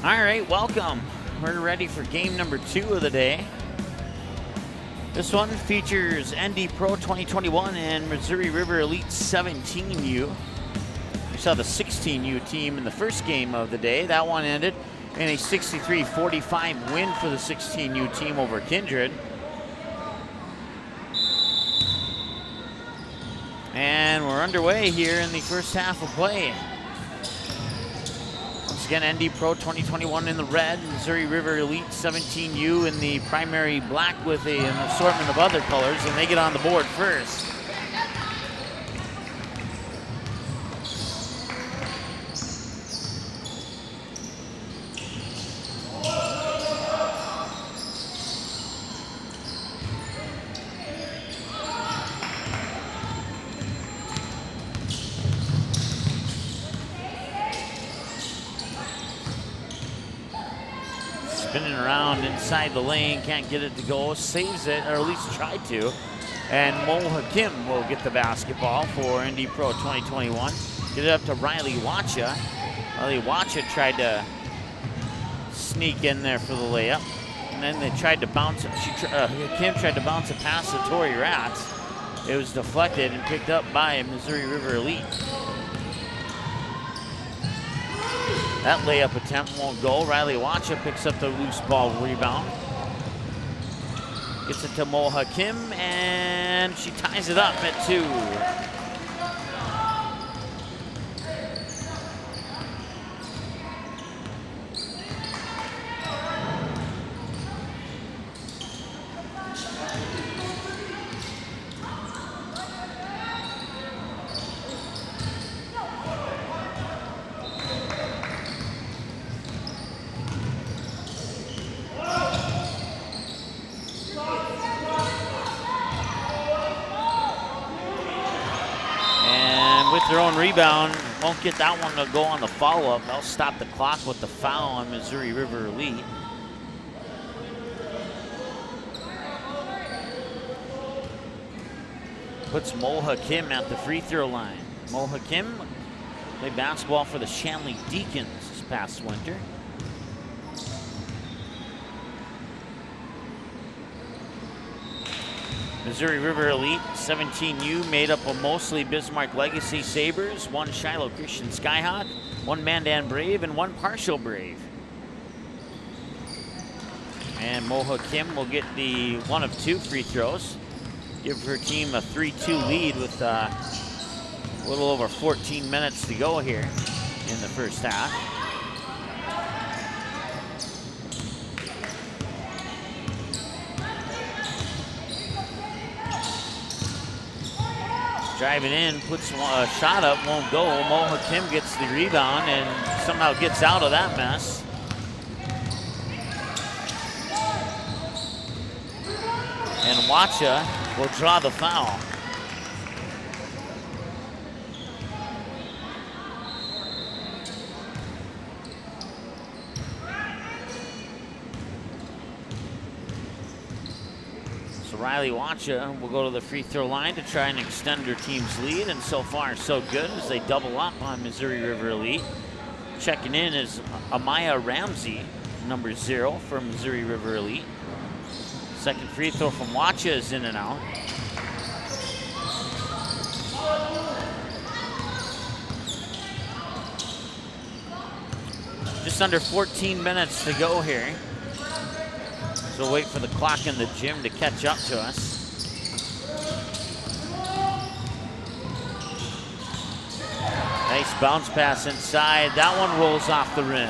All right, welcome. We're ready for game number 2 of the day. This one features ND Pro 2021 and Missouri River Elite 17U. We saw the 16U team in the first game of the day. That one ended in a 63-45 win for the 16U team over Kindred. And we're underway here in the first half of play. Once again, ND Pro 2021 in the red, Missouri River Elite 17U in the primary black with an assortment of other colors, and they get on the board first. Spinning around inside the lane, can't get it to go, saves it, or at least tried to. And Mo Hakim will get the basketball for ND Pro 2021. Get it up to Riley Wacha. Riley Wacha tried to sneak in there for the layup. And then they tried to bounce it. Hakim tried to bounce a pass to Tori Ratz. It was deflected and picked up by Missouri River Elite. That layup attempt won't go. Riley Wacha picks up the loose ball rebound. Gets it to Mo Hakim, and she ties it up at 2. Their own rebound, won't get that one to go on the follow-up. They'll stop the clock with the foul on Missouri River Elite. Puts Mo Hakim at the free throw line. Mo Hakim played basketball for the Shanley Deacons this past winter. Missouri River Elite 17U made up of mostly Bismarck Legacy Sabres, 1 Shiloh Christian Skyhawk, 1 Mandan Brave, and 1 Partial Brave. And Mo Hakim will get the 1 of 2 free throws. Give her team a 3-2 lead with a little over 14 minutes to go here in the first half. Driving in, puts a shot up, won't go. Mo Hakim gets the rebound and somehow gets out of that mess. And Wacha will draw the foul. Riley Wacha will go to the free throw line to try and extend her team's lead, and so far so good as they double up on Missouri River Elite. Checking in is Amaya Ramsey, number 0 for Missouri River Elite. Second free throw from Wacha is in and out. Just under 14 minutes to go here. So wait for the clock in the gym to catch up to us. Nice bounce pass inside. That one rolls off the rim.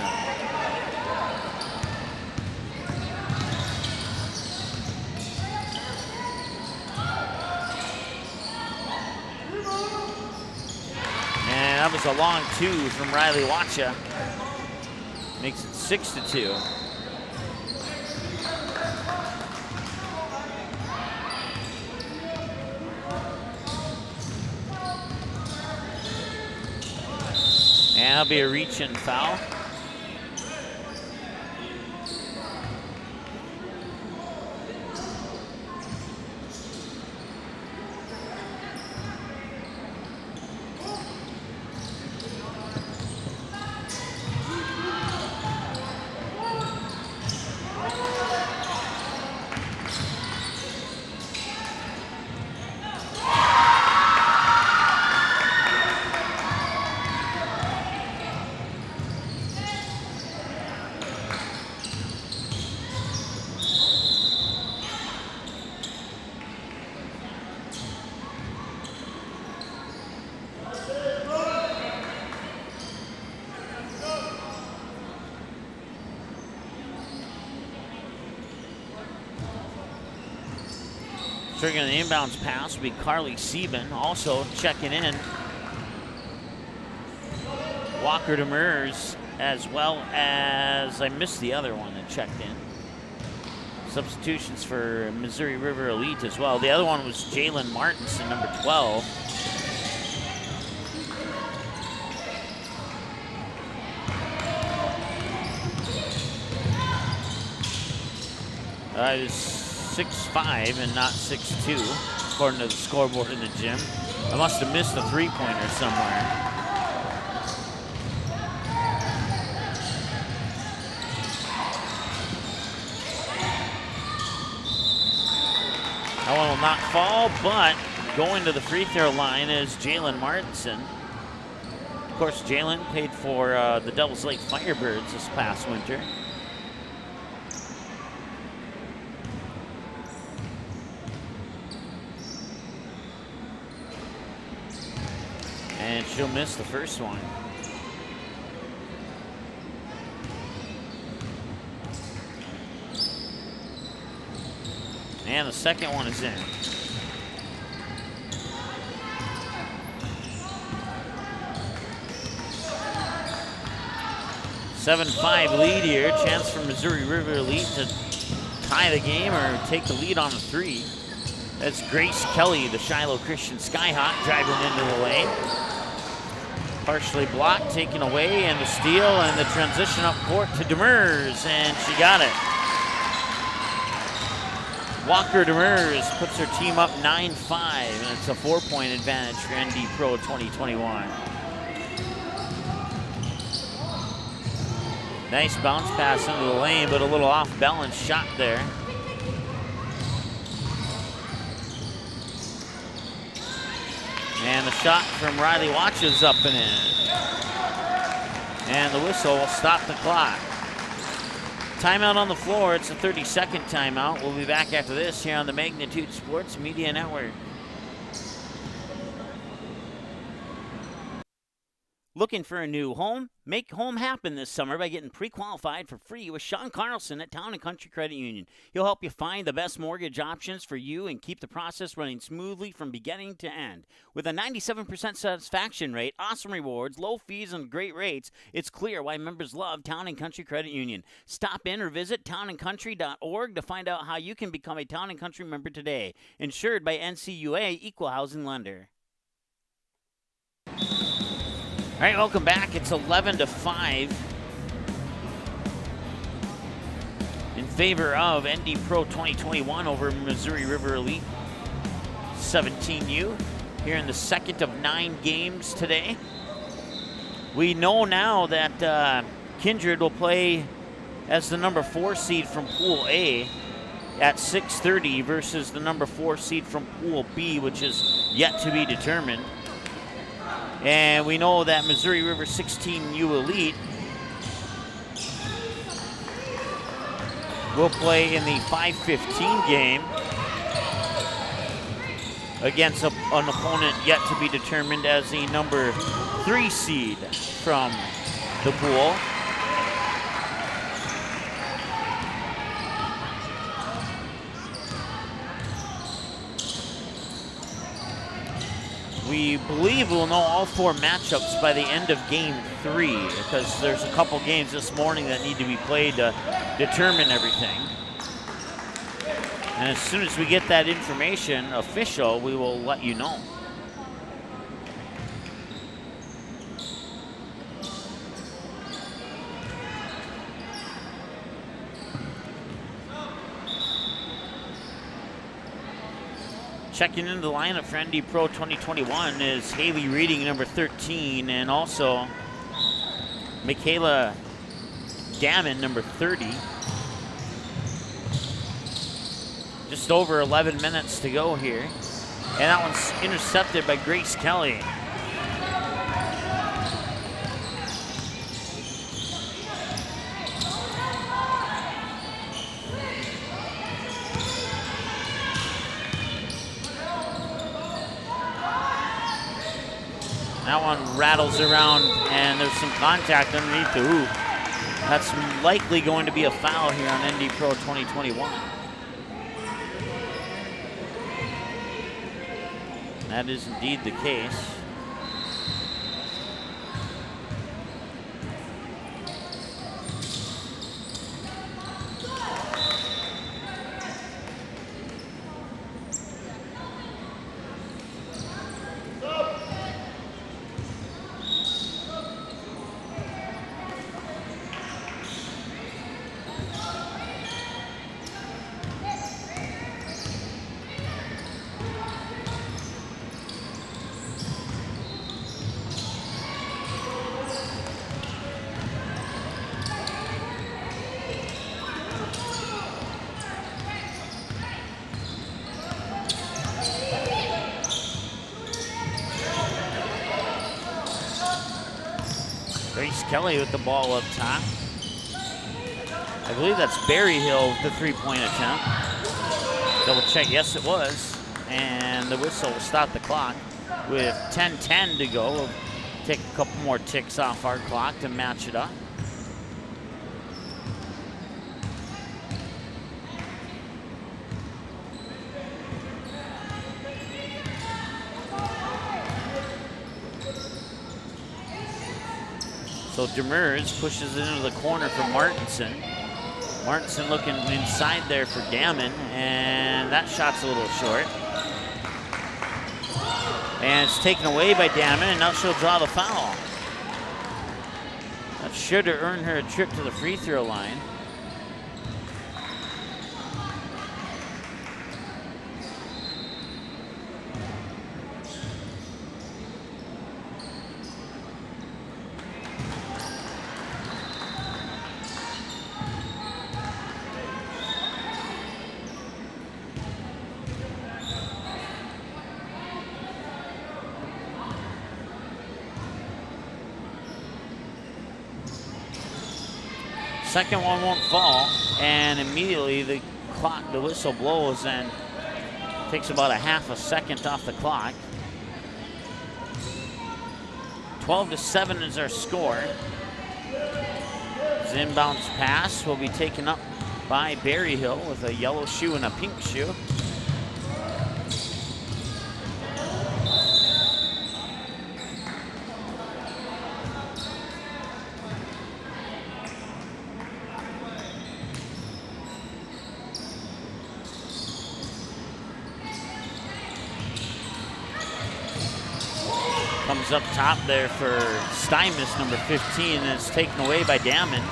And that was a long 2 from Riley Wacha. Makes it 6-2. And that'll be a reach-in foul. Triggering the inbounds pass will be Carly Sieben, also checking in. Walker Demers, as well as, I missed the other one that checked in. Substitutions for Missouri River Elite as well. The other one was Jalen Martinson, number 12. It was 6'5" and not 6'2", according to the scoreboard in the gym. I must have missed a three-pointer somewhere. That one will not fall, but going to the free throw line is Jalen Martinson. Of course, Jalen played for the Devils Lake Firebirds this past winter. And she'll miss the first one. And the second one is in. (7-5) lead here. Chance for Missouri River Elite to tie the game or take the lead on a three. That's Grace Kelly, the Shiloh Christian Skyhawk, driving into the lane. Partially blocked, taken away, and the steal, and the transition up court to Demers, and she got it. Walker Demers puts her team up 9-5, and it's a 4-point advantage for ND Pro 2021. Nice bounce pass into the lane, but a little off-balance shot there. And the shot from Riley Watch is up and in. And the whistle will stop the clock. Timeout on the floor. It's a 30-second timeout. We'll be back after this here on the Magnitude Sports Media Network. Looking for a new home? Make home happen this summer by getting pre-qualified for free with Sean Carlson at Town & Country Credit Union. He'll help you find the best mortgage options for you and keep the process running smoothly from beginning to end. With a 97% satisfaction rate, awesome rewards, low fees, and great rates, it's clear why members love Town & Country Credit Union. Stop in or visit townandcountry.org to find out how you can become a Town & Country member today. Insured by NCUA Equal Housing Lender. All right, welcome back. It's 11-5 in favor of ND Pro 2021 over Missouri River Elite 17U here in the second of 9 games today. We know now that Kindred will play as the number 4 seed from Pool A at 6:30 versus the number 4 seed from Pool B, which is yet to be determined. And we know that Missouri River 16U Elite will play in the 5:15 game against an opponent yet to be determined as the number 3 seed from the pool. We believe we'll know all 4 matchups by the end of game 3 because there's a couple games this morning that need to be played to determine everything. And as soon as we get that information official, we will let you know. Checking into the lineup for ND Pro 2021 is Haley Reading, number 13, and also Michaela Gammon, number 30. Just over 11 minutes to go here. And that one's intercepted by Grace Kelly. That one rattles around, and there's some contact underneath the hoop. That's likely going to be a foul here on ND Pro 2021. that is indeed the case. Grace Kelly with the ball up top. I believe that's Berryhill with the three-point attempt. Double check, yes it was. And the whistle will stop the clock with 10:10 to go. We'll take a couple more ticks off our clock to match it up. So Demers pushes it into the corner for Martinson. Martinson looking inside there for Gammon, and that shot's a little short. And it's taken away by Gammon, and now she'll draw the foul. That should have earned her a trip to the free throw line. Second one won't fall, and immediately the whistle blows and takes about a half a second off the clock. 12-7 is our score. His inbounds pass will be taken up by Berryhill with a yellow shoe and a pink shoe. Comes up top there for Stymus, number 15, and it's taken away by Damon.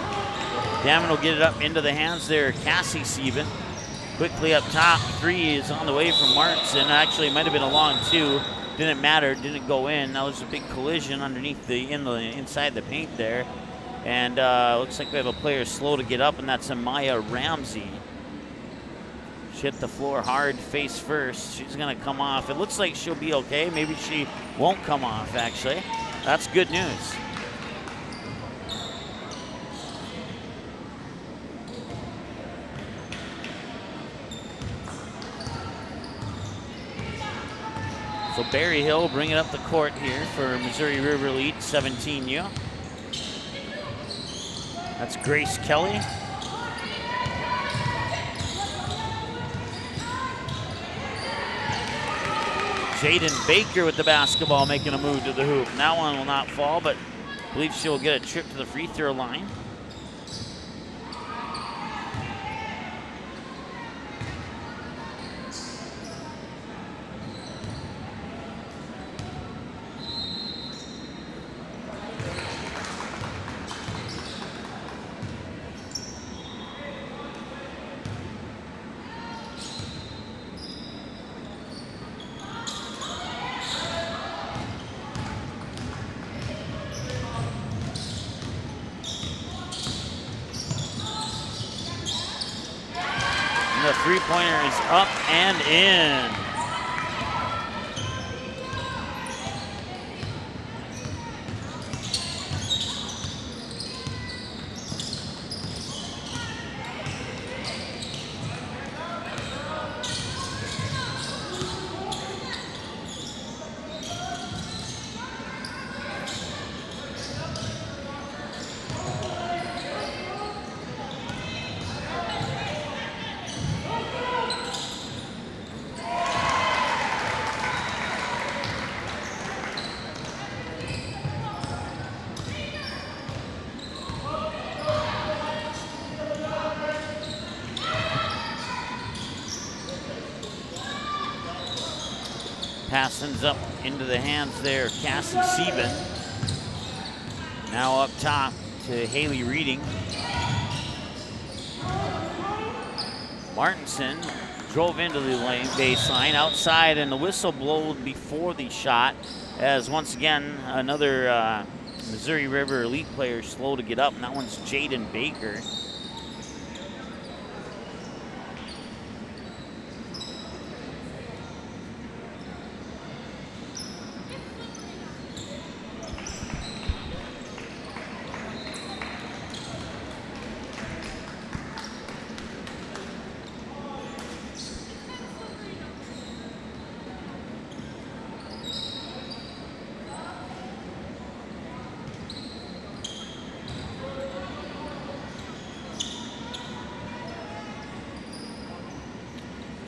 Damon will get it up into the hands there, Cassie Sieben. Quickly up top, three is on the way from Martinson. Actually, it might have been a long two. Didn't matter, didn't go in. That was a big collision underneath inside the paint there. And looks like we have a player slow to get up, and that's Amaya Ramsey. She hit the floor hard, face first. She's gonna come off. It looks like she'll be okay. Maybe she won't come off, actually. That's good news. So Berryhill will bring it up the court here for Missouri River lead 17U. That's Grace Kelly. Jaden Baker with the basketball, making a move to the hoop. And that one will not fall, but I believe she will get a trip to the free throw line. The three-pointer is up and in. pass ends up into the hands there of Cassie Sieben. Now up top to Haley Reading. Martinson drove into the lane baseline outside, and the whistle blowed before the shot, as once again another Missouri River Elite player slow to get up, and that one's Jaden Baker.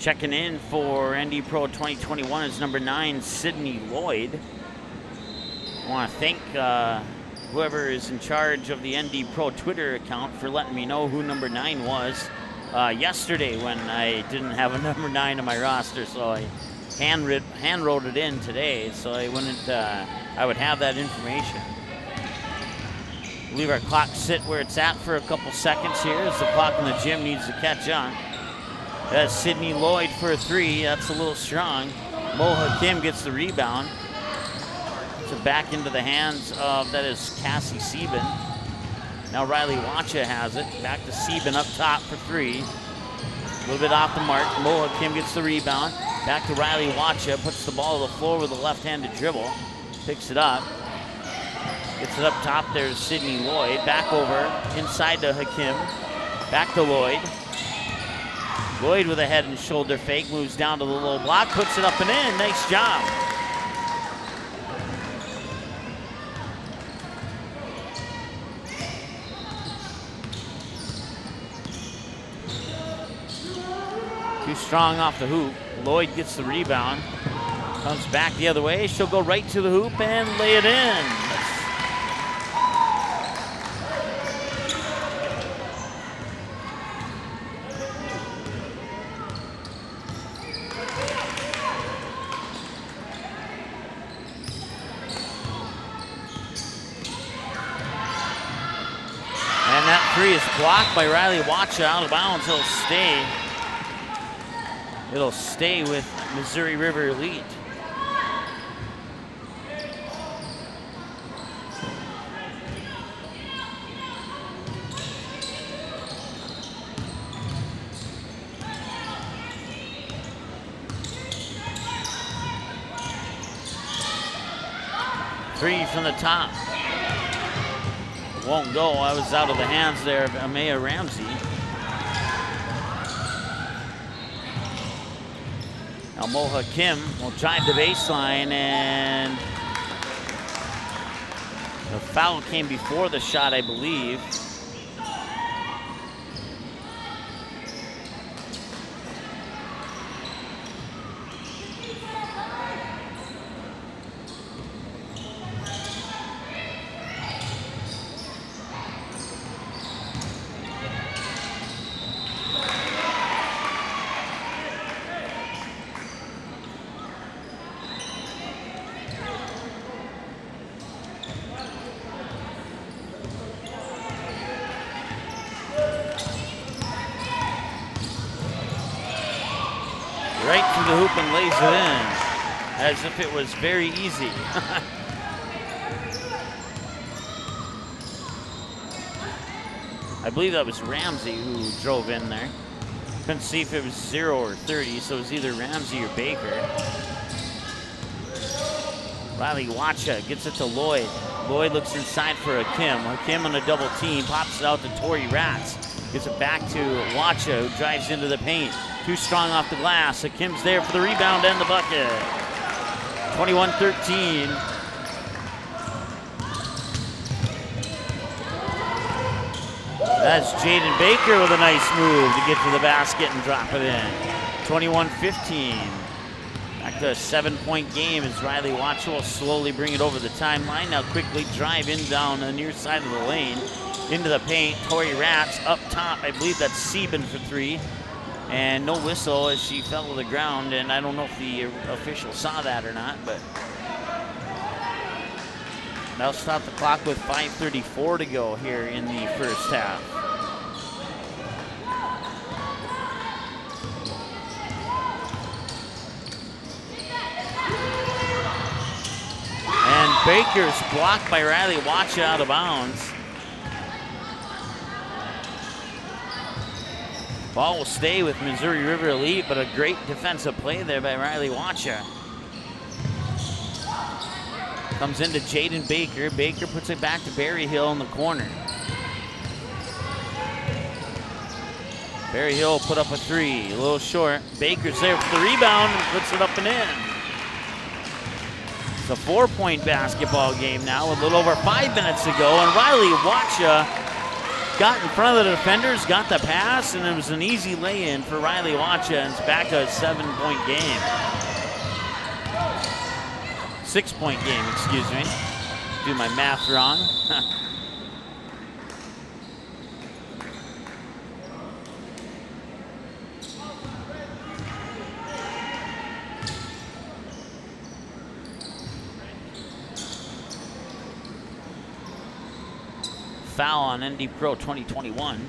Checking in for ND Pro 2021 is number 9, Sydney Lloyd. I want to thank whoever is in charge of the ND Pro Twitter account for letting me know who number 9 was yesterday when I didn't have a number 9 on my roster, so I hand wrote it in today, so I would have that information. Leave our clock sit where it's at for a couple seconds here as the clock in the gym needs to catch on. That's Sydney Lloyd for a 3. That's a little strong. Moha Kim gets the rebound. So back into the hands of, that is Cassie Sieben. Now Riley Wacha has it. Back to Sieben up top for 3. A little bit off the mark. Moha Kim gets the rebound. Back to Riley Wacha. Puts the ball to the floor with a left-handed dribble. Picks it up. Gets it up top. There's Sydney Lloyd. Back over inside to Hakim. Back to Lloyd. Lloyd with a head and shoulder fake, moves down to the low block, puts it up and in. Nice job. Too strong off the hoop. Lloyd gets the rebound. Comes back the other way. She'll go right to the hoop and lay it in. Three is blocked by Riley Wacha, out of bounds. It'll stay with Missouri River Elite. Three from the top. Won't go. I was out of the hands there of Amaya Ramsey. Now Moha Kim will drive the baseline, and the foul came before the shot, I believe. Right to the hoop and lays it in, as if it was very easy. I believe that was Ramsey who drove in there. Couldn't see if it was 0 or 30, so it was either Ramsey or Baker. Riley Wacha gets it to Lloyd. Lloyd looks inside for Hakim. Hakim on a double team, pops it out to Tori Ratz. Gets it back to Wacha, who drives into the paint. Too strong off the glass. Hakim's there for the rebound and the bucket. 21-13. That's Jaden Baker with a nice move to get to the basket and drop it in. 21-15. Back to a 7-point game as Riley Wacha will slowly bring it over the timeline. Now quickly drive in down the near side of the lane. Into the paint. Tori Ratz up top. I believe that's Sieben for 3. And no whistle as she fell to the ground, and I don't know if the official saw that or not, but that'll stop the clock with 5:34 to go here in the first half. And Baker's blocked by Riley Wacha out of bounds. Ball will stay with Missouri River Elite, but a great defensive play there by Riley Wacha. Comes into Jaden Baker. Baker puts it back to Berryhill in the corner. Berryhill put up a three, a little short. Baker's there for the rebound and puts it up and in. It's a 4-point basketball game now with a little over 5 minutes to go, and Riley Wacha got in front of the defenders, got the pass, and it was an easy lay-in for Riley Wacha, and it's back to a 7-point game. 6-point game, excuse me. Do my math wrong. Foul on ND Pro 2021.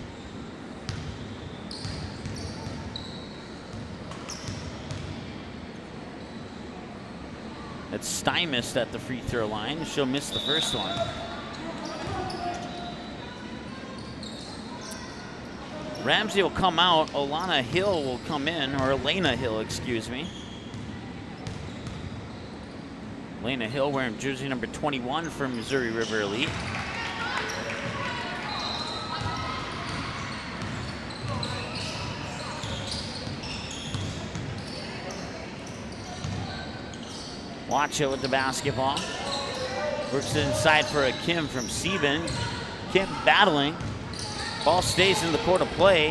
It's Stymist at the free throw line. She'll miss the first one. Ramsey will come out. Alana Hill will come in, or Elena Hill, excuse me. Elena Hill wearing jersey number 21 for Missouri River Elite. Wacha with the basketball. Works it inside for a Kim from Sieben. Kim battling. Ball stays in the court of play.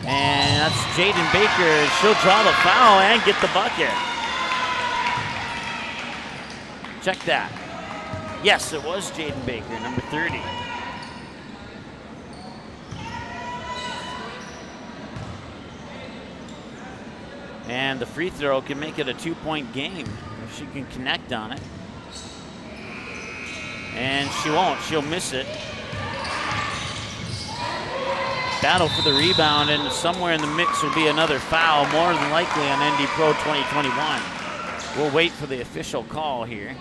And that's Jaden Baker. She'll draw the foul and get the bucket. Check that. Yes, it was Jaden Baker, number 30. And the free throw can make it a 2-point game if she can connect on it. And she won't, she'll miss it. Battle for the rebound, and somewhere in the mix will be another foul, more than likely on ND Pro 2021. We'll wait for the official call here.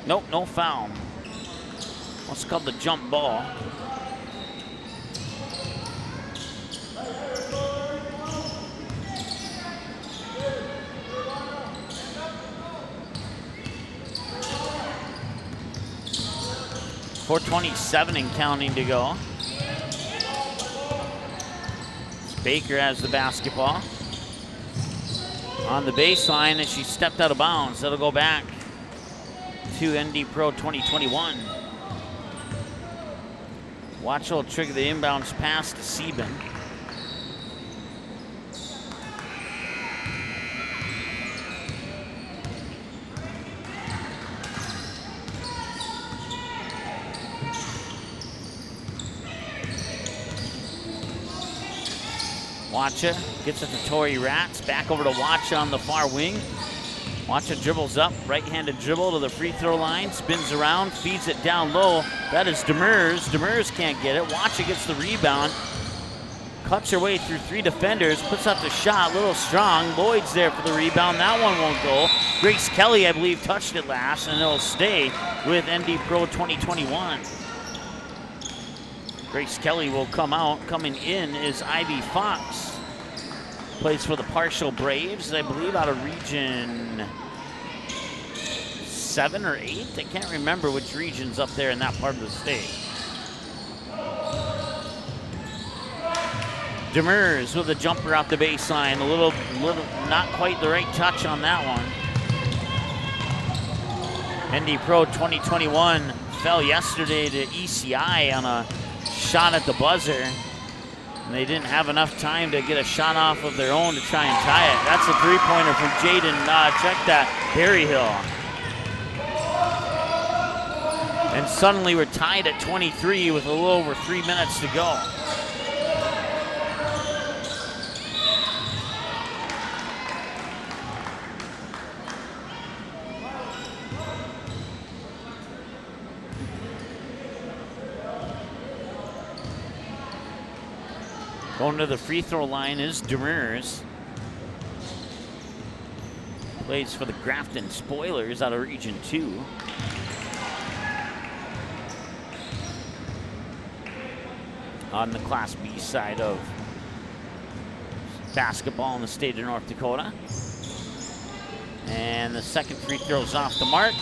Nope, no foul. What's called the jump ball. .427 and counting to go. Baker has the basketball on the baseline, and she stepped out of bounds. That'll go back to ND Pro 2021. Watch will trigger the inbounds pass to Sieben. Wacha gets it to Tori Ratz. Back over to Wacha on the far wing. Wacha dribbles up, right-handed dribble to the free throw line, spins around, feeds it down low. That is Demers. Demers can't get it. Wacha gets the rebound, cuts her way through 3 defenders, puts up the shot, a little strong. Lloyd's there for the rebound. That one won't go. Grace Kelly, I believe, touched it last, and it'll stay with ND Pro 2021. Grace Kelly will come out. Coming in is Ivy Fox. Plays for the Partial Braves, I believe, out of Region 7 or 8. I can't remember which region's up there in that part of the state. Demers with a jumper out the baseline. A little, not quite the right touch on that one. ND Pro 2021 fell yesterday to ECI on a shot at the buzzer. And they didn't have enough time to get a shot off of their own to try and tie it. That's a three-pointer from Jaden. Check that, Berryhill. And suddenly we're tied at 23 with a little over 3 minutes to go. Going to the free throw line is Demers. Plays for the Grafton Spoilers out of Region 2. On the Class B side of basketball in the state of North Dakota. And the second free throw's off the mark.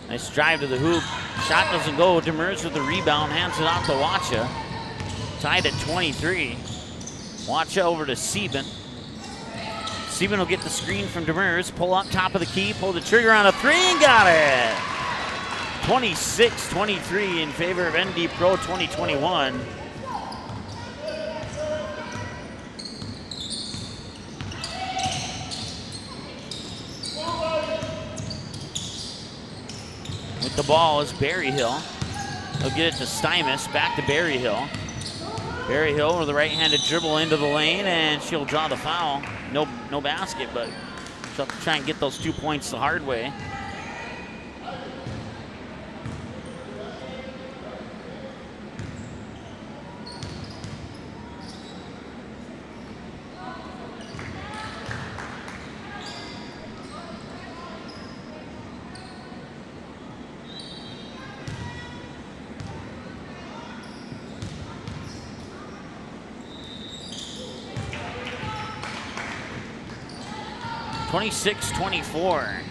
Nice drive to the hoop. Shot doesn't go. Demers with the rebound, hands it off to Wacha. Tied at 23. Wacha over to Sieben. Sieben will get the screen from Demers. Pull up top of the key. Pull the trigger on a three and got it. 26-23 in favor of ND Pro 2021. The ball is Berryhill. He'll get it to Stymus, back to Berryhill. Berryhill with a right-handed dribble into the lane, and she'll draw the foul. No basket, but she'll have to try and get those 2 points the hard way. (26-24).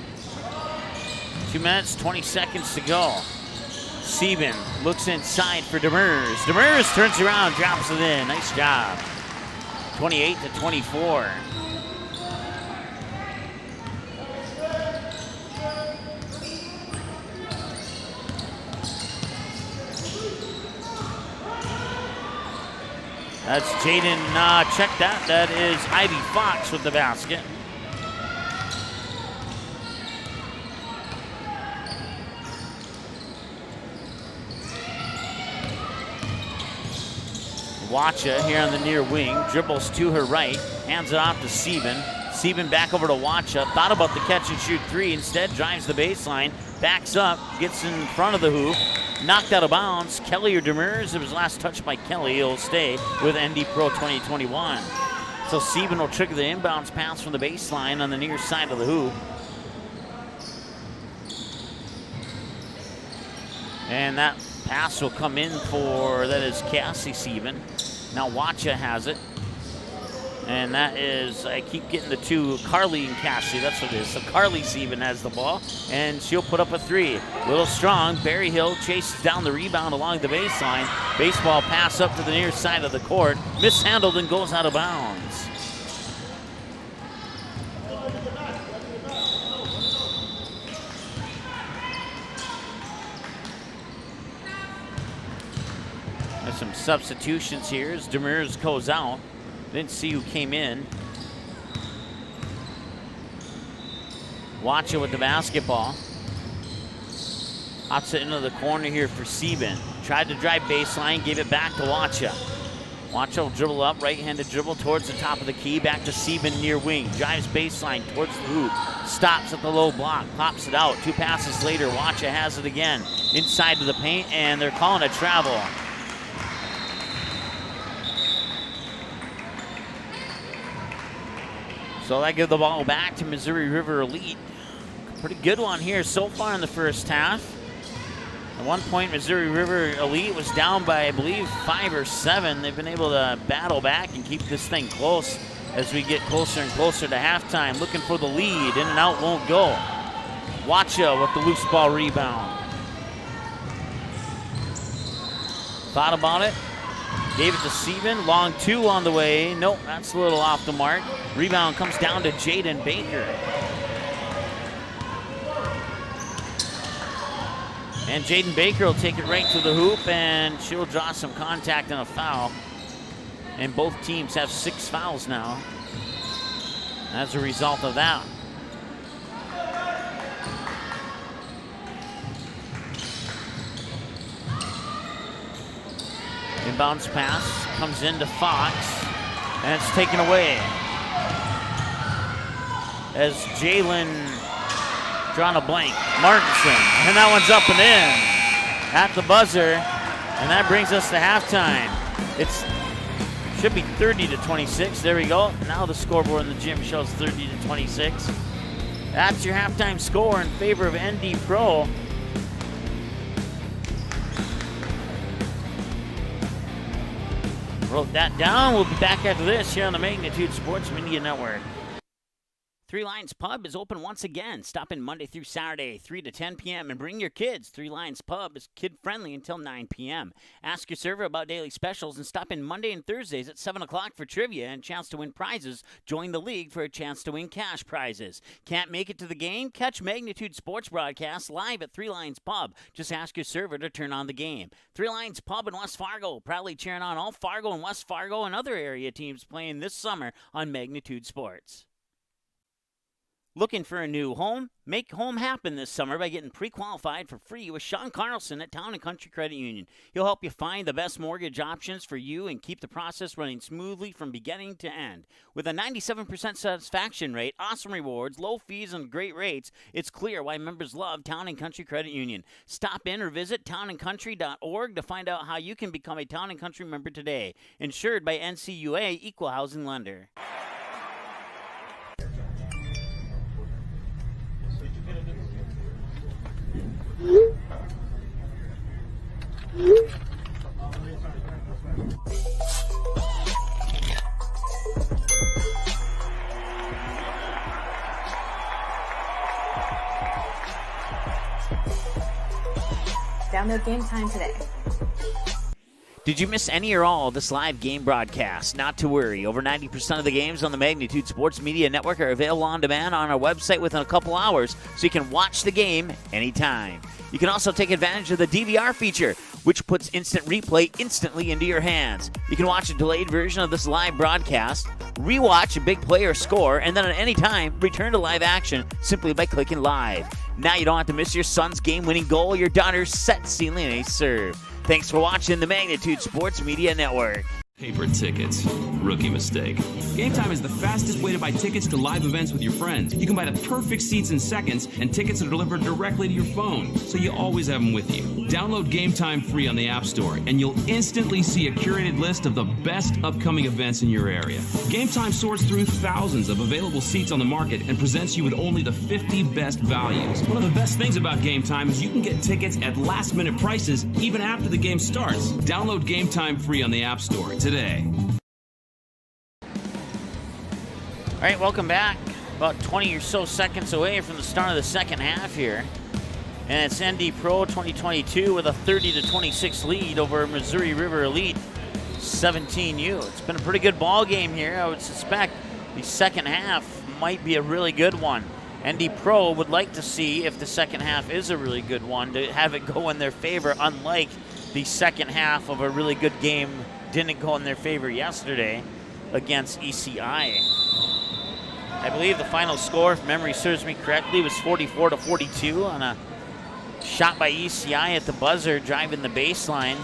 2 minutes, 20 seconds to go. Sieben looks inside for Demers. Demers turns around, drops it in. Nice job. 28-24. That's Jaden, check that. That is Ivy Fox with the basket. Wacha here on the near wing, dribbles to her right, hands it off to Sieben. Sieben back over to Wacha, thought about the catch and shoot three, instead drives the baseline, backs up, gets in front of the hoop, knocked out of bounds. Kelly or Demers, it was last touched by Kelly. He'll stay with ND Pro 2021. So Sieben will trigger the inbounds pass from the baseline on the near side of the hoop. And that pass will come in for, that is Cassie Sieben. Now Wacha has it. And that is, I keep getting the two, Carly and Cassie, that's what it is. So Carly Sieben has the ball, and she'll put up a three. Little strong, Berryhill chases down the rebound along the baseline. Baseball pass up to the near side of the court. Mishandled and goes out of bounds. There's some substitutions here as Demers goes out. Didn't see who came in. Wacha with the basketball. Hops it into the corner here for Sieben. Tried to drive baseline, gave it back to Wacha. Wacha will dribble up, right-handed dribble towards the top of the key, back to Sieben near wing. Drives baseline towards the hoop. Stops at the low block, pops it out. Two passes later, Wacha has it again. Inside to the paint, and they're calling a travel. So they give the ball back to Missouri River Elite. Pretty good one here so far in the first half. At one point, Missouri River Elite was down by, I believe, 5 or 7. They've been able to battle back and keep this thing close as we get closer and closer to halftime. Looking for the lead, in and out won't go. Wacha with the loose ball rebound. Thought about it, Gave it to Sieben. Long two on the way. Nope, that's a little off the mark. Rebound comes down to Jaden Baker. And Jaden Baker will take it right to the hoop, and she'll draw some contact and a foul. And both teams have 6 fouls now as a result of that. Inbounds pass comes into Fox, and it's taken away as Jalen drawn a blank. Martinson, and that one's up and in at the buzzer, and that brings us to halftime. It's should be 30-26. There we go. Now the scoreboard in the gym shows 30-26. That's your halftime score in favor of ND Pro. Wrote that down. We'll be back after this here on the Magnitude Sports Media Network. Three Lions Pub is open once again. Stop in Monday through Saturday, 3 to 10 p.m. and bring your kids. Three Lions Pub is kid-friendly until 9 p.m. Ask your server about daily specials and stop in Monday and Thursdays at 7 o'clock for trivia and a chance to win prizes. Join the league for a chance to win cash prizes. Can't make it to the game? Catch Magnitude Sports broadcasts live at Three Lions Pub. Just ask your server to turn on the game. Three Lions Pub in West Fargo, proudly cheering on all Fargo and West Fargo and other area teams playing this summer on Magnitude Sports. Looking for a new home? Make home happen this summer by getting pre-qualified for free with Sean Carlson at Town & Country Credit Union. He'll help you find the best mortgage options for you and keep the process running smoothly from beginning to end. With a 97% satisfaction rate, awesome rewards, low fees, and great rates, it's clear why members love Town & Country Credit Union. Stop in or visit townandcountry.org to find out how you can become a Town & Country member today. Insured by NCUA Equal Housing Lender. Download Game Time today. Did you miss any or all of this live game broadcast? Not to worry. Over 90% of the games on the Magnitude Sports Media Network are available on demand on our website within a couple hours, so you can watch the game anytime. You can also take advantage of the DVR feature, which puts instant replay instantly into your hands. You can watch a delayed version of this live broadcast, rewatch a big play or score, and then at any time, return to live action simply by clicking live. Now you don't have to miss your son's game-winning goal or your daughter's set sealing a serve. Thanks for watching the Magnitude Sports Media Network. Paper tickets. Rookie mistake. Game Time is the fastest way to buy tickets to live events with your friends. You can buy the perfect seats in seconds, and tickets are delivered directly to your phone, so you always have them with you. Download Game Time free on the App Store, and you'll instantly see a curated list of the best upcoming events in your area. Game Time sorts through thousands of available seats on the market and presents you with only the 50 best values. One of the best things about Game Time is you can get tickets at last-minute prices even after the game starts. Download Game Time free on the App Store today. All right, welcome back. About 20 or so seconds away from the start of the second half here. And it's ND Pro 2022 with a 30-26 lead over Missouri River Elite 17U. It's been a pretty good ball game here. I would suspect the second half might be a really good one. ND Pro would like to see if the second half is a really good one to have it go in their favor, unlike the second half of a really good game didn't go in their favor yesterday against ECI. I believe the final score, if memory serves me correctly, was 44-42 on a shot by ECI at the buzzer, driving the baseline,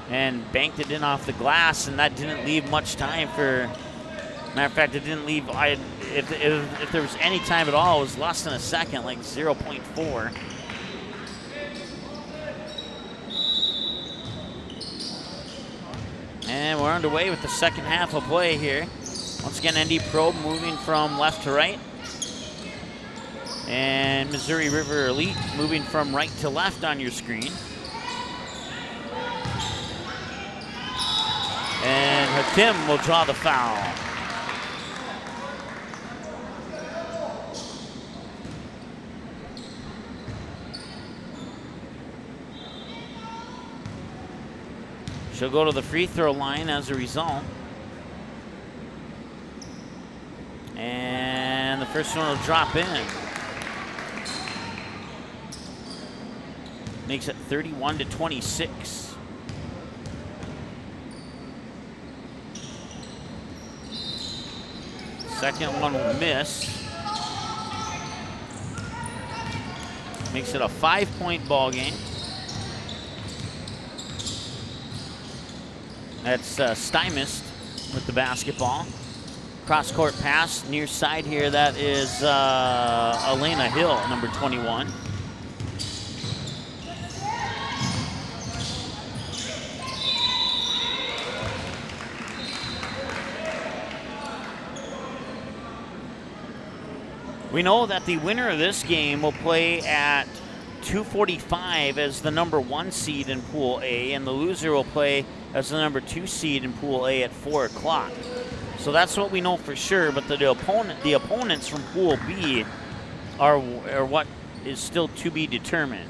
and banked it in off the glass, and that didn't leave much time for, matter of fact, it didn't leave, if there was any time at all, it was less than a second, like 0.4. And we're underway with the second half of play here. Once again, ND Pro moving from left to right. And Missouri River Elite moving from right to left on your screen. And Hakim will draw the foul. She'll go to the free throw line as a result. And the first one will drop in. Makes it 31-26. Second one will miss. Makes it a 5-point ball game. That's Stymist with the basketball. Cross-court pass near side here. That is Elena Hill, number 21. We know that the winner of this game will play at 2:45 as the number 1 seed in Pool A, and the loser will play as the number 2 seed in Pool A at 4 o'clock. So that's what we know for sure, but the opponents from Pool B are what is still to be determined.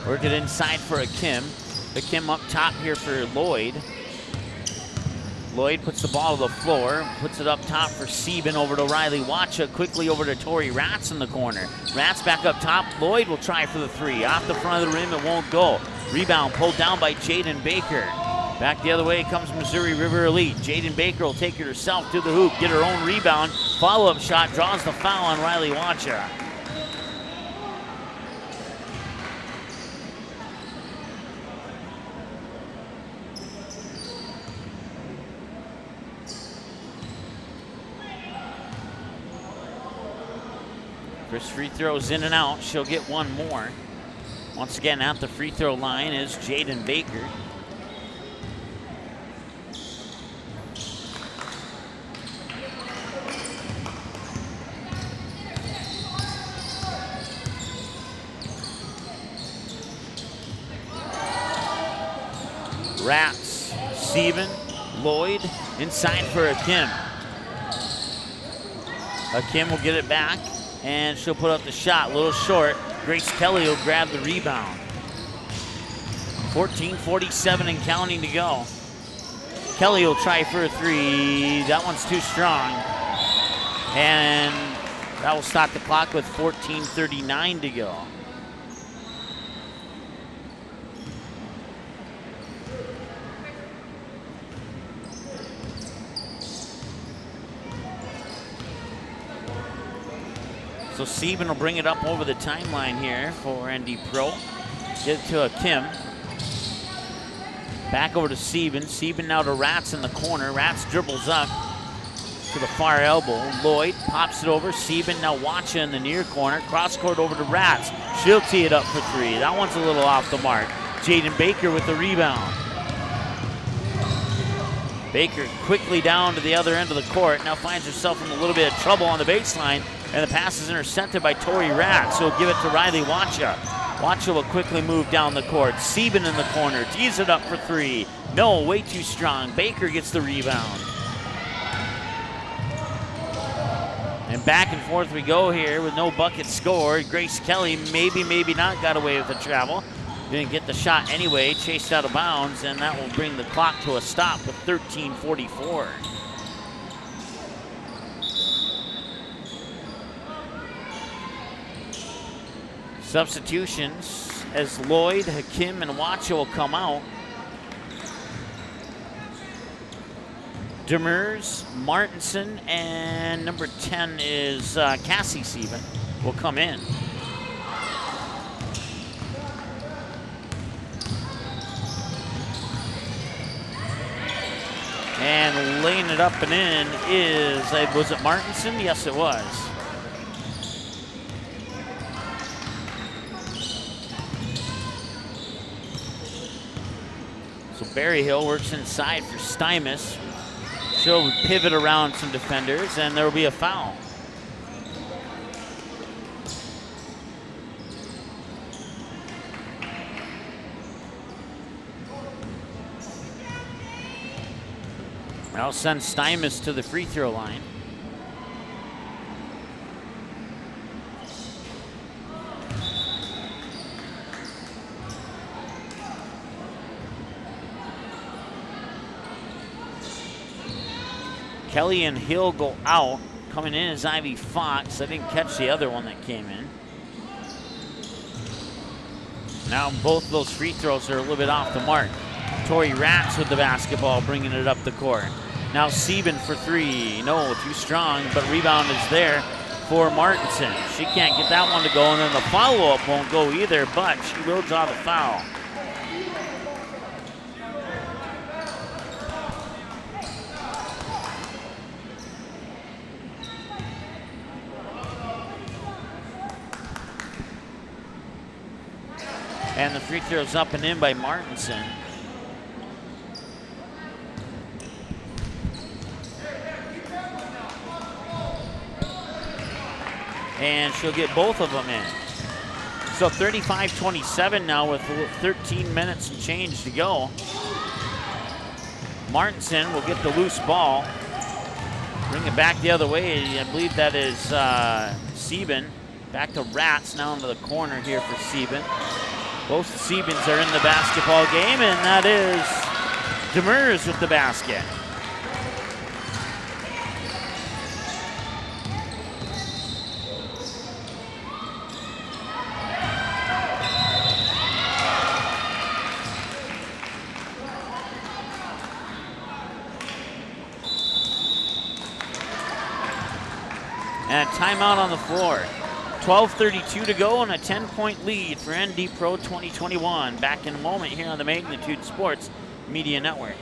Work it inside for Akim. Akim up top here for Lloyd. Lloyd puts the ball to the floor, puts it up top for Sieben, over to Riley Wacha, quickly over to Tori Ratz in the corner. Ratz back up top. Lloyd will try for the 3. Off the front of the rim, it won't go. Rebound pulled down by Jaden Baker. Back the other way comes Missouri River Elite. Jaden Baker will take it herself to the hoop, get her own rebound. Follow-up shot, draws the foul on Riley Wacha. First free throws in and out. She'll get one more. Once again, at the free throw line is Jaden Baker. Ratz, Sieben, Lloyd, inside for Akim. Akim will get it back, and she'll put up the shot, a little short. Grace Kelly will grab the rebound. 14:47 and counting to go. Kelly will try for a 3. That one's too strong. And that will stop the clock with 14:39 to go. So Sieben will bring it up over the timeline here for ND Pro. Get it to Akim. Back over to Sieben. Sieben now to Ratz in the corner. Ratz dribbles up to the far elbow. Lloyd pops it over. Sieben now Wacha in the near corner. Cross court over to Ratz. She'll tee it up for 3. That one's a little off the mark. Jaden Baker with the rebound. Baker quickly down to the other end of the court. Now finds herself in a little bit of trouble on the baseline. And the pass is intercepted by Tori Ratz. So he'll give it to Riley Wacha. Wacha will quickly move down the court. Sieben in the corner. Tees it up for 3. No, way too strong. Baker gets the rebound. And back and forth we go here with no bucket scored. Grace Kelly maybe not got away with the travel. Didn't get the shot anyway. Chased out of bounds. And that will bring the clock to a stop with 13:44. Substitutions as Lloyd, Hakim, and Wacha will come out. Demers, Martinson, and number 10 is Cassie Sieben will come in. And laying it up and in is, was it Martinson? Yes, it was. So Berryhill works inside for Stymist. She'll pivot around some defenders, and there will be a foul. I'll send Stymist to the free throw line. Kelly and Hill go out. Coming in is Ivy Fox. I didn't catch the other one that came in. Now both those free throws are a little bit off the mark. Tori Ratz with the basketball, bringing it up the court. Now Sieben for three. No, too strong, but rebound is there for Martinson. She can't get that one to go, and then the follow-up won't go either, but she will draw the foul. And the free throw's up and in by Martinson. And she'll get both of them in. So 35-27 now with 13 minutes and change to go. Martinson will get the loose ball. Bring it back the other way. I believe that is Sieben. Back to Ratz now into the corner here for Sieben. Both Siebens are in the basketball game, and that is Demers with the basket. And a timeout on the floor. 12:32 to go and a 10-point lead for ND Pro 2021. Back in a moment here on the Magnitude Sports Media Network.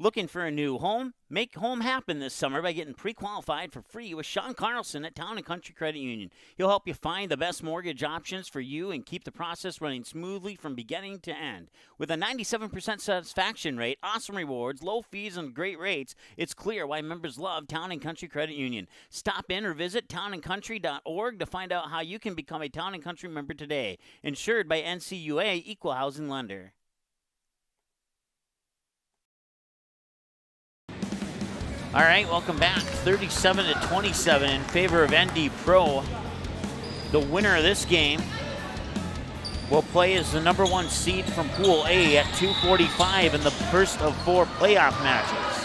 Looking for a new home? Make home happen this summer by getting pre-qualified for free with Sean Carlson at Town & Country Credit Union. He'll help you find the best mortgage options for you and keep the process running smoothly from beginning to end. With a 97% satisfaction rate, awesome rewards, low fees, and great rates, it's clear why members love Town & Country Credit Union. Stop in or visit townandcountry.org to find out how you can become a Town & Country member today. Insured by NCUA Equal Housing Lender. All right, welcome back. 37-27 in favor of ND Pro. The winner of this game will play as the number one seed from Pool A at 2:45 in the first of 4 playoff matches.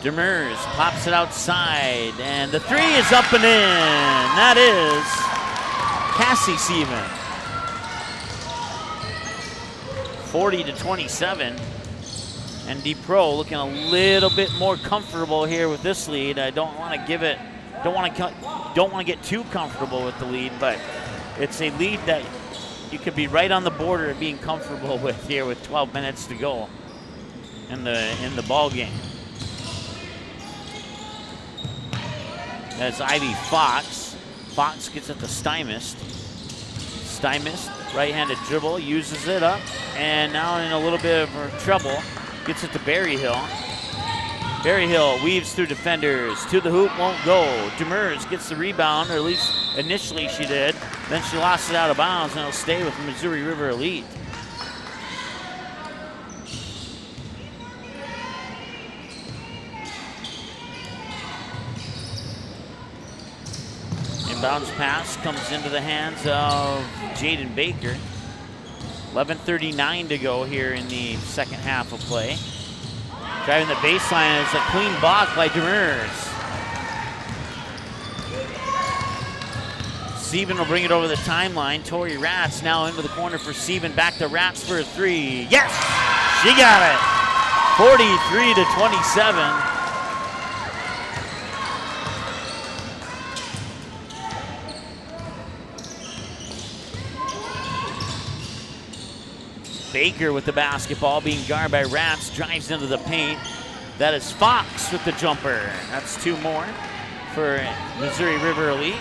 Demers pops it outside, and the three is up and in. That is Cassie Sieben. 40-27. ND Pro looking a little bit more comfortable here with this lead. I don't want to give it, don't want to get too comfortable with the lead, but it's a lead that you could be right on the border of being comfortable with here with 12 minutes to go in the ball game. That's Ivy Fox. Fox gets it to Stymist. Stymist, right-handed dribble, uses it up, and now in a little bit of trouble, gets it to Berryhill. Berryhill weaves through defenders, to the hoop, won't go. Demers gets the rebound, or at least initially she did. Then she lost it out of bounds, and it'll stay with Missouri River Elite. Bounce pass comes into the hands of Jaden Baker. 11:39 to go here in the second half of play. Driving the baseline is a clean block by Demers. Sieben will bring it over the timeline. Tori Ratz now into the corner for Sieben. Back to Ratz for a three. Yes! She got it! 43-27. Baker with the basketball, being guarded by Ratz, drives into the paint. That is Fox with the jumper. That's 2 more for Missouri River Elite.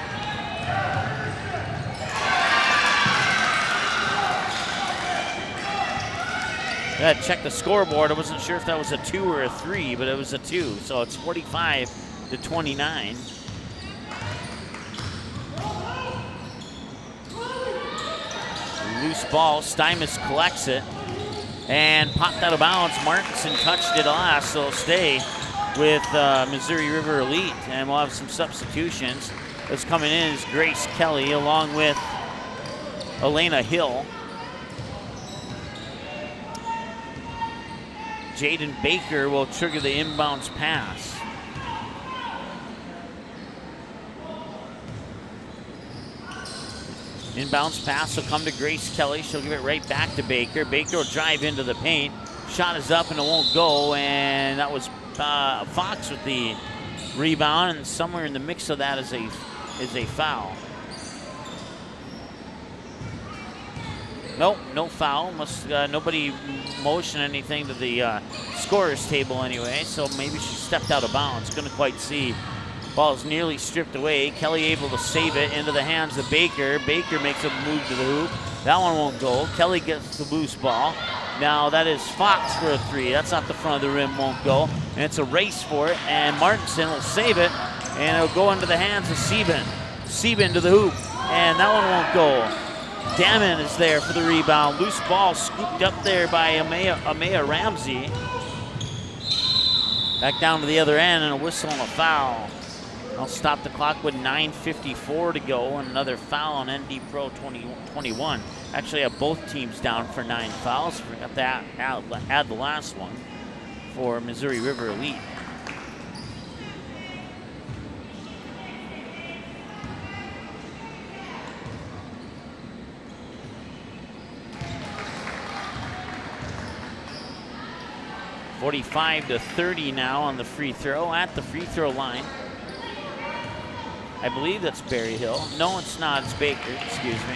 I had to check the scoreboard. I wasn't sure if that was a 2 or a 3, but it was a 2. So it's 45-29. Loose ball, Stymist collects it and popped out of bounds. Martinson touched it last, so it'll stay with Missouri River Elite, and we'll have some substitutions. That's coming in is Grace Kelly along with Elena Hill. Jaden Baker will trigger the inbounds pass. Inbounds pass will come to Grace Kelly. She'll give it right back to Baker. Baker will drive into the paint. Shot is up and it won't go, and that was Fox with the rebound, and somewhere in the mix of that is a foul. Nope, no foul. Nobody motioned anything to the scorer's table anyway, so maybe she stepped out of bounds. Couldn't quite see. Ball is nearly stripped away. Kelly able to save it into the hands of Baker. Baker makes a move to the hoop. That one won't go. Kelly gets the loose ball. Now that is Fox for a three. That's off the front of the rim, won't go. And it's a race for it, and Martinson will save it, and it'll go into the hands of Sieben. Sieben to the hoop, and that one won't go. Damon is there for the rebound. Loose ball scooped up there by Amaya Ramsey. Back down to the other end, and a whistle and a foul. I'll stop the clock with 9:54 to go, and another foul on ND Pro 2021. Actually, I have both teams down for 9 fouls. Forgot to add the last one for Missouri River Elite. (45-30) now on the free throw at the free throw line. I believe that's Berry Hill. No, it's not. It's Baker. Excuse me.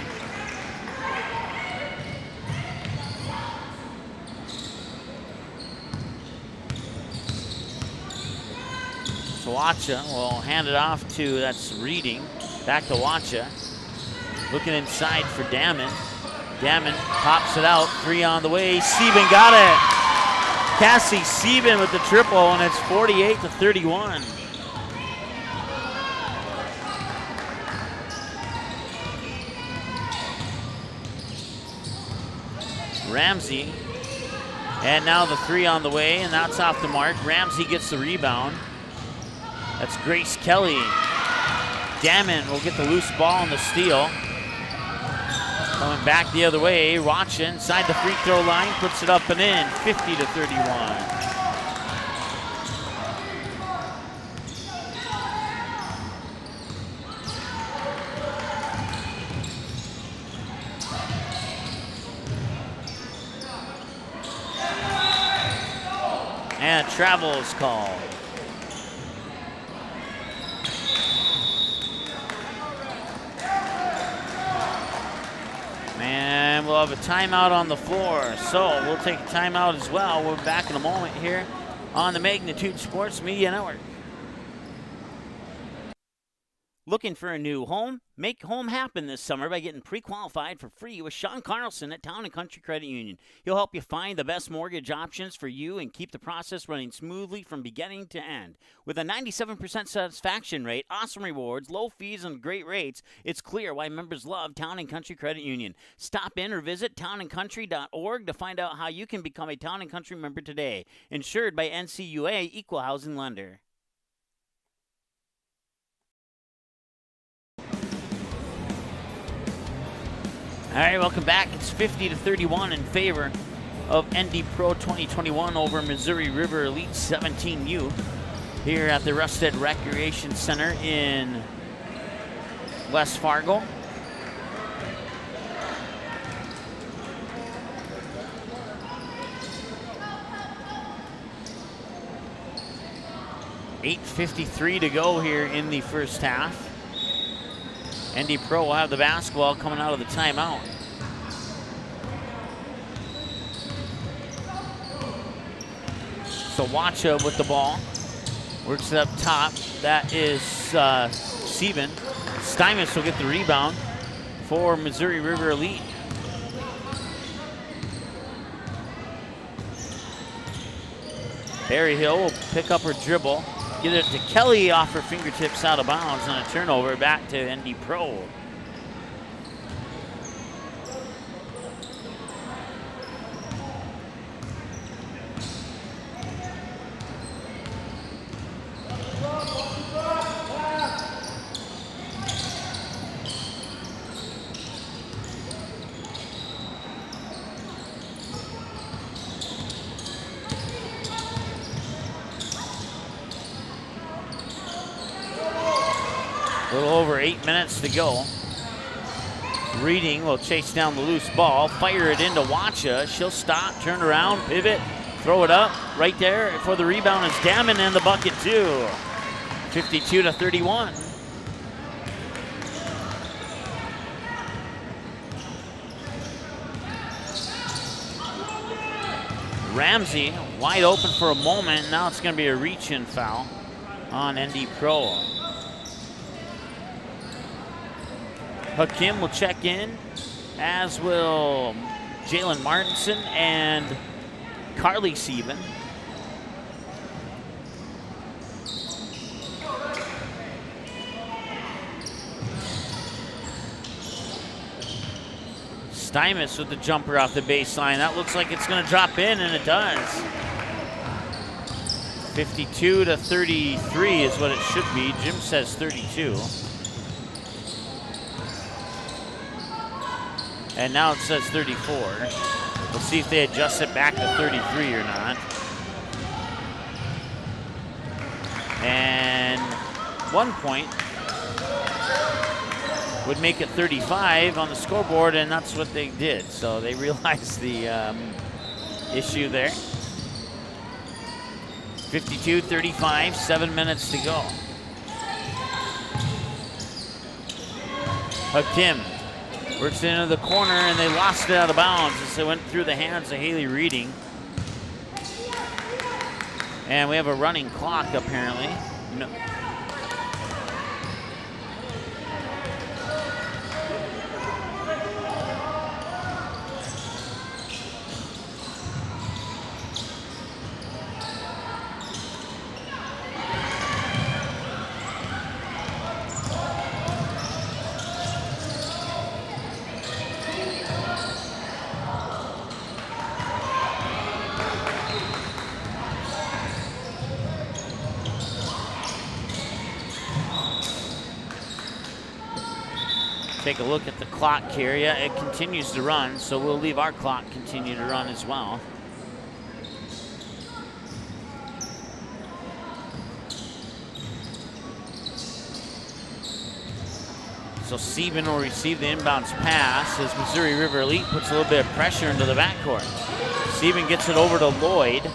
So Wacha will hand it off to, that's Reading. Back to Wacha. Looking inside for Damon. Damon pops it out. 3 on the way. Sieben got it. Cassie Sieben with the triple, and it's 48-31. Ramsey, and now the 3 on the way, and that's off the mark. Ramsey gets the rebound. That's Grace Kelly. Damon will get the loose ball and the steal. Coming back the other way, Wacha inside the free throw line, puts it up and in, 50-31. And travel is called. And we'll have a timeout on the floor. So we'll take a timeout as well. We're back in a moment here on the Magnitude Sports Media Network. Looking for a new home? Make home happen this summer by getting pre-qualified for free with Sean Carlson at Town & Country Credit Union. He'll help you find the best mortgage options for you and keep the process running smoothly from beginning to end. With a 97% satisfaction rate, awesome rewards, low fees, and great rates, it's clear why members love Town & Country Credit Union. Stop in or visit townandcountry.org to find out how you can become a Town & Country member today. Insured by NCUA Equal Housing Lender. All right, welcome back. It's 50-31 in favor of ND Pro 2021 over Missouri River Elite 17U here at the Rusted Recreation Center in West Fargo. $8:53 to go here in the first half. ND Pro will have the basketball coming out of the timeout. So Wacha with the ball. Works it up top. That is Sieben. Stymus will get the rebound for Missouri River Elite. Berry Hill will pick up her dribble. Get it to Kelly off her fingertips out of bounds, and a turnover back to ND Pro. A little over 8 minutes to go. Reading will chase down the loose ball, fire it into Wacha. She'll stop, turn around, pivot, throw it up. Right there for the rebound is Gammon and the bucket too. 52-31. Ramsey wide open for a moment. Now it's going to be a reach-in foul on ND Pro. Hakim will check in, as will Jalen Martinson and Carly Sieben. Stymus with the jumper off the baseline. That looks like it's going to drop in, and it does. 52-33 is what it should be. Jim says 32. And now it says 34. We'll see if they adjust it back to 33 or not. And 1 point would make it 35 on the scoreboard, and that's what they did. So they realized the issue there. 52-35, 7 minutes to go. Hakim works it into the corner, and they lost it out of bounds as it went through the hands of Haley Reading. And we have a running clock, apparently. No. Take a look at the clock here. Yeah, it continues to run, so we'll leave our clock continue to run as well. So Sieben will receive the inbounds pass as Missouri River Elite puts a little bit of pressure into the backcourt. Sieben gets it over to Lloyd.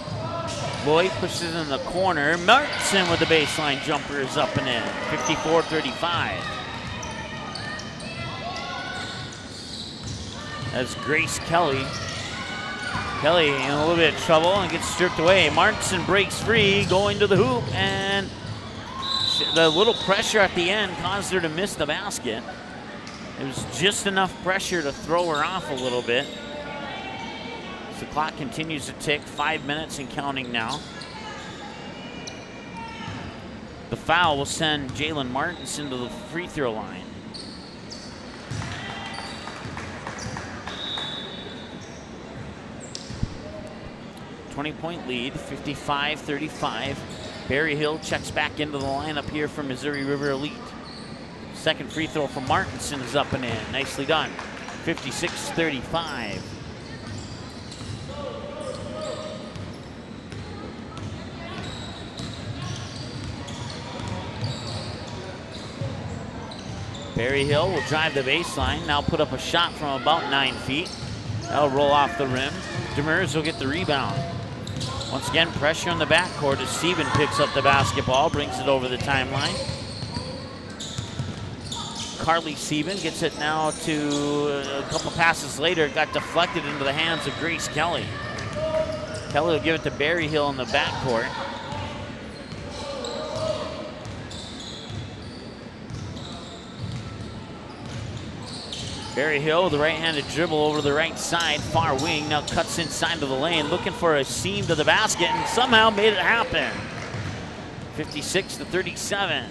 Lloyd pushes it in the corner. Martinson with the baseline jumper is up and in. 54-35. That's Grace Kelly. Kelly in a little bit of trouble and gets stripped away. Martinson breaks free, going to the hoop, and the little pressure at the end caused her to miss the basket. It was just enough pressure to throw her off a little bit. So the clock continues to tick, 5 minutes and counting now. The foul will send Jalen Martinson to the free throw line. 20-point lead, 55-35. Barry Hill checks back into the lineup here for Missouri River Elite. Second free throw from Martinson is up and in. Nicely done. 56-35. Barry Hill will drive the baseline, now put up a shot from about 9 feet. That'll roll off the rim. Demers will get the rebound. Once again, pressure on the backcourt as Sieben picks up the basketball, brings it over the timeline. Carly Sieben gets it now to a couple passes later. It got deflected into the hands of Grace Kelly. Kelly will give it to Barry Hill in the backcourt. Barry Hill with the right-handed dribble over to the right side, far wing, now cuts inside to the lane, looking for a seam to the basket, and somehow made it happen. 56-37.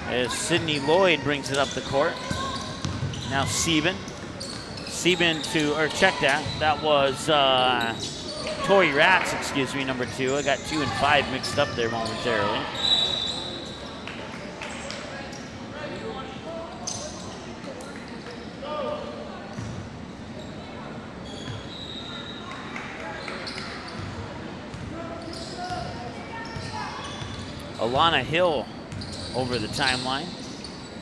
As Sydney Lloyd brings it up the court. Now Sieben to, check that. That was Tori Ratz, excuse me, number 2. I got 2 and 5 mixed up there momentarily. Alana Hill over the timeline.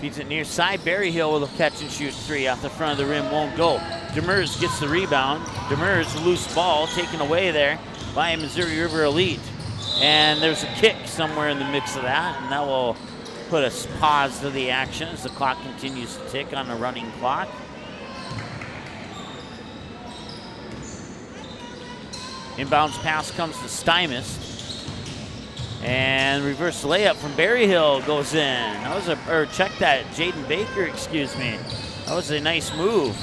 Feeds it near side. Berryhill with a catch and shoot three off the front of the rim, won't go. Demers gets the rebound. Demers, loose ball, taken away there by Missouri River Elite. And there's a kick somewhere in the mix of that, and that will put a pause to the action as the clock continues to tick on the running clock. Inbounds pass comes to Stymist. And reverse layup from Berryhill goes in. That was check that, Jaden Baker, excuse me. That was a nice move.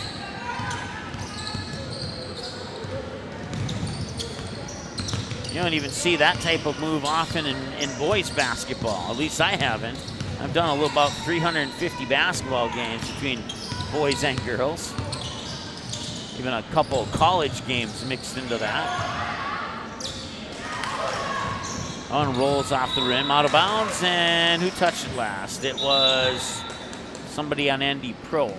You don't even see that type of move often in boys basketball. At least I haven't. I've done about 350 basketball games between boys and girls. Even a couple of college games mixed into that. Unrolls off the rim, out of bounds, and who touched it last? It was somebody on ND Pro,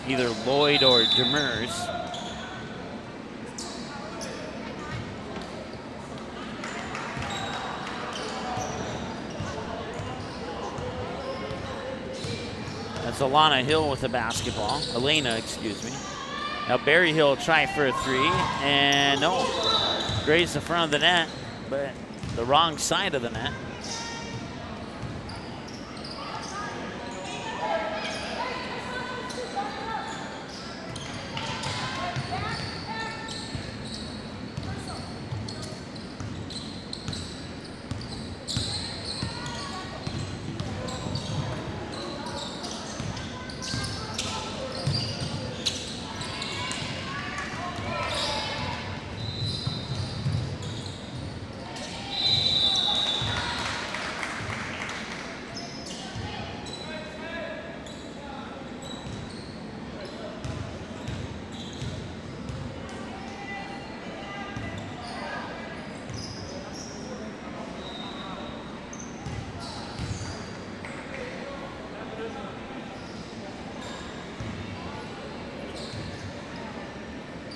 either Lloyd or Demers. That's Alana Hill with the basketball. Elena, excuse me. Now Berryhill try for a three, and no. Grazed the front of the net, but the wrong side of the net.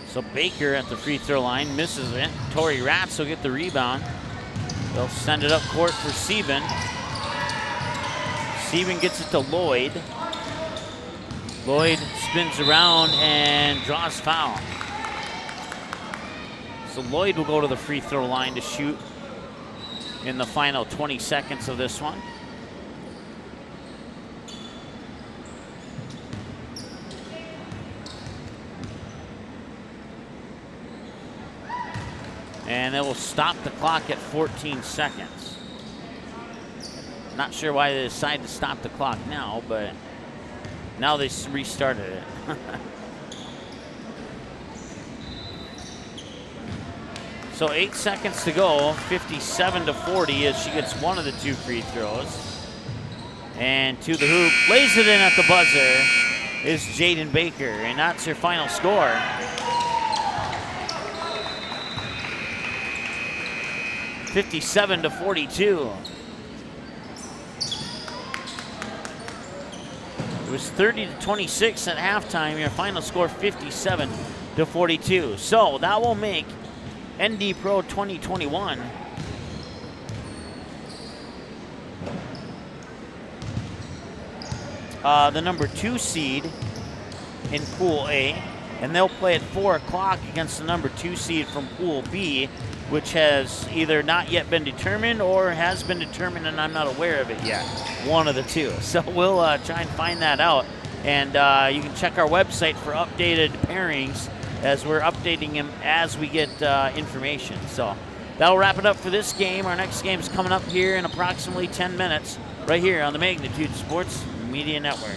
So Baker at the free throw line misses it. Tori Ratz will get the rebound. They'll send it up court for Sieben. Sieben gets it to Lloyd. Lloyd spins around and draws foul. So Lloyd will go to the free throw line to shoot in the final 20 seconds of this one. And it will stop the clock at 14 seconds. Not sure why they decided to stop the clock now, but now they restarted it. So 8 seconds to go, 57-40 as she gets one of the two free throws. And to the hoop, lays it in at the buzzer is Jaden Baker, and that's her final score. 57-42. It was 30-26 at halftime. Your final score 57-42. So that will make ND Pro 2021 the number 2 seed in Pool A, and they'll play at 4 o'clock against the number 2 seed from Pool B, which has either not yet been determined or has been determined and I'm not aware of it yet. One of the two. So we'll try and find that out. And you can check our website for updated pairings as we're updating them as we get information. So that'll wrap it up for this game. Our next game is coming up here in approximately 10 minutes right here on the Magnitude Sports Media Network.